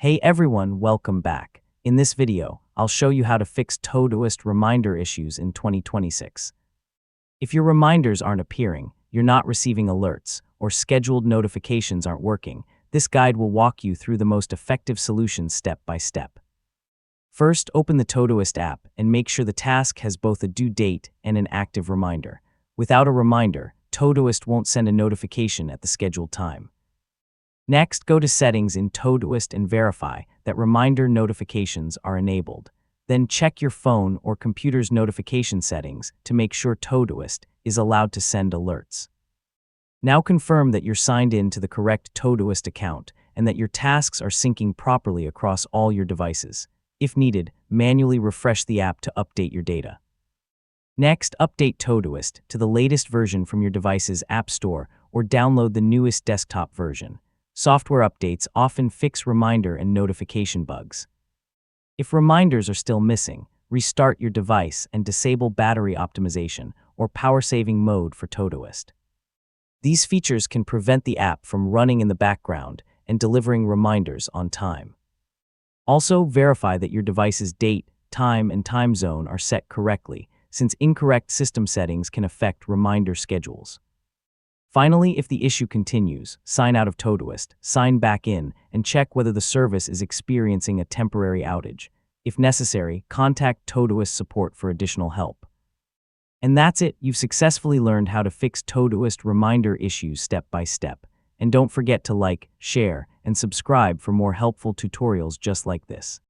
Hey everyone, welcome back. In this video, I'll show you how to fix Todoist reminder issues in 2026. If your reminders aren't appearing, you're not receiving alerts, or scheduled notifications aren't working, this guide will walk you through the most effective solutions step by step. First, open the Todoist app and make sure the task has both a due date and an active reminder. Without a reminder, Todoist won't send a notification at the scheduled time. Next, go to Settings in Todoist and verify that reminder notifications are enabled. Then check your phone or computer's notification settings to make sure Todoist is allowed to send alerts. Now confirm that you're signed in to the correct Todoist account and that your tasks are syncing properly across all your devices. If needed, manually refresh the app to update your data. Next, update Todoist to the latest version from your device's App Store or download the newest desktop version. Software updates often fix reminder and notification bugs. If reminders are still missing, restart your device and disable battery optimization or power-saving mode for Todoist. These features can prevent the app from running in the background and delivering reminders on time. Also, verify that your device's date, time, and time zone are set correctly, since incorrect system settings can affect reminder schedules. Finally, if the issue continues, sign out of Todoist, sign back in, and check whether the service is experiencing a temporary outage. If necessary, contact Todoist support for additional help. And that's it, you've successfully learned how to fix Todoist reminder issues step by step. And don't forget to like, share, and subscribe for more helpful tutorials just like this.